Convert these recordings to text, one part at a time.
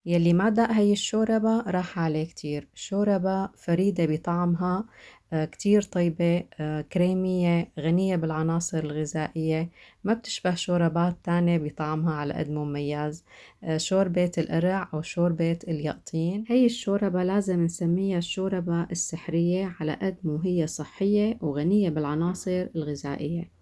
يلي ما داق هي الشوربة راح عليه كتير. شوربة فريدة بطعمها، كتير طيبة، كريمية، غنية بالعناصر الغذائية، ما بتشبه شوربات تانية بطعمها على قد مميز. شوربة القرع أو شوربة اليقطين، هي الشوربة لازم نسميها الشوربة السحرية على قد مو هي صحية وغنية بالعناصر الغذائية.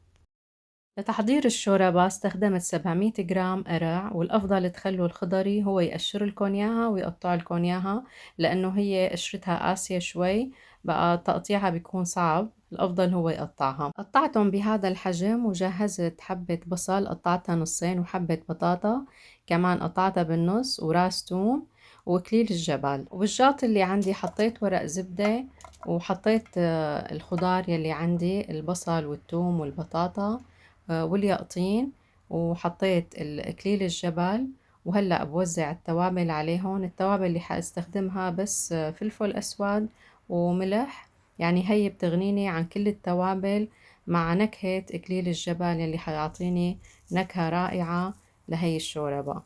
لتحضير الشوربة استخدمت 700 جرام قرع، والأفضل تخلوا الخضري هو يقشر لكم إياها ويقطع لكم إياها، لأنه هي قشرتها قاسية شوي، بقى تقطيعها بيكون صعب، الأفضل هو يقطعها. قطعتهم بهذا الحجم، وجهزت حبة بصل قطعتها نصين، وحبة بطاطا كمان قطعتها بالنص، وراس توم، وكليل الجبل. وبالجاط اللي عندي حطيت ورق زبدة، وحطيت الخضار يلي عندي، البصل والثوم والبطاطا واليقطين، وحطيت اكليل الجبل. وهلأ بوزع التوابل عليهم. التوابل اللي حاستخدمها بس فلفل أسود وملح، يعني هي بتغنيني عن كل التوابل، مع نكهة اكليل الجبل اللي حيعطيني نكهة رائعة لهي الشوربة.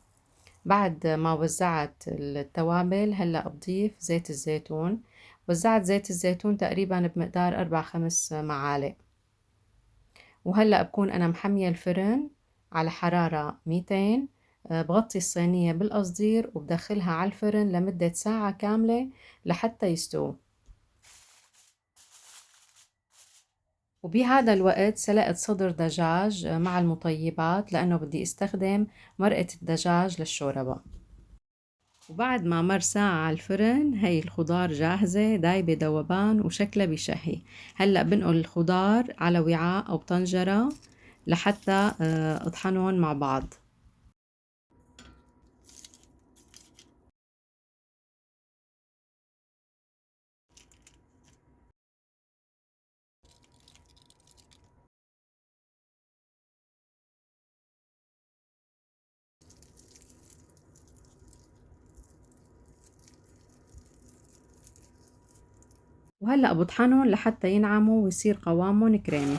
بعد ما وزعت التوابل هلأ بضيف زيت الزيتون. وزعت زيت الزيتون تقريبا بمقدار 4-5 معالق. وهلأ بكون أنا محمية الفرن على حرارة 200. بغطي الصينية بالقصدير وبدخلها على الفرن لمدة ساعة كاملة لحتى يستووا. وبهذا الوقت سلقت صدر دجاج مع المطيبات، لأنه بدي استخدم مرقة الدجاج للشوربة. وبعد ما مر ساعة على الفرن، هي الخضار جاهزة دايبة ذوبان وشكلها بشهي. هلأ بنقل الخضار على وعاء أو طنجرة لحتى اطحنهم مع بعض. وهلأ بطحنهم لحتى ينعموا ويصير قوامهم كريمي.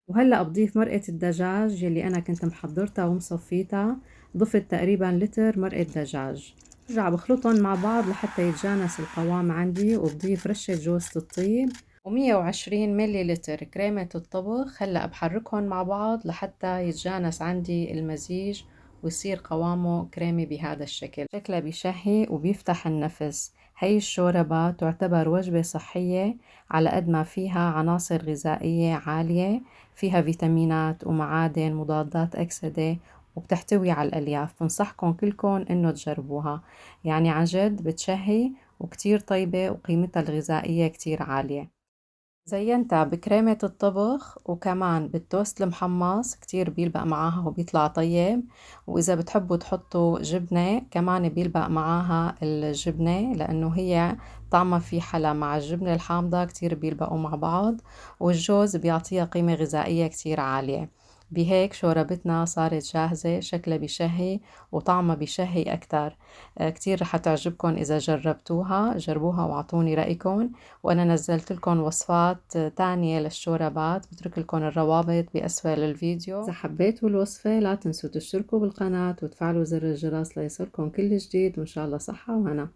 وهلأ بضيف مرقة الدجاج يلي أنا كنت محضرتها ومصفيتها. ضفت تقريبا لتر مرقة دجاج. برجع بخلطهم مع بعض لحتى يتجانس القوام عندي، وبضيف رشة جوزة الطيب و120 ملي لتر كريمة الطبخ. هلأ بحركهم مع بعض لحتى يتجانس عندي المزيج ويصير قوامه كريمي بهذا الشكل. شكله بيشهي وبيفتح النفس. هي الشوربة تعتبر وجبة صحية على قد ما فيها عناصر غذائية عالية، فيها فيتامينات ومعادن مضادات أكسدة، وبتحتوي على الألياف. بنصحكم كلكم إنه تجربوها، يعني عن جد بتشهي وكتير طيبة وقيمتها الغذائية كتير عالية. زينتها بكريمة الطبخ وكمان بالتوست المحمص، كتير بيلبق معاها وبيطلع طيب. وإذا بتحبوا تحطوا جبنة كمان بيلبق معاها الجبنة، لأنه هي طعمها في حلا مع الجبنة الحامضة، كتير بيلبقوا مع بعض. والجوز بيعطيها قيمة غذائية كتير عالية. بهيك شوربتنا صارت جاهزة، شكلها بشهي وطعمها بشهي أكتر. كتير رح تعجبكم إذا جربتوها. جربوها واعطوني رأيكم. وأنا نزلت لكم وصفات تانية للشوربات، بترك لكم الروابط بأسفل الفيديو. إذا حبيتوا الوصفة لا تنسوا تشتركوا بالقناة وتفعلوا زر الجرس ليصلكم كل جديد، وإن شاء الله صحة وهنا.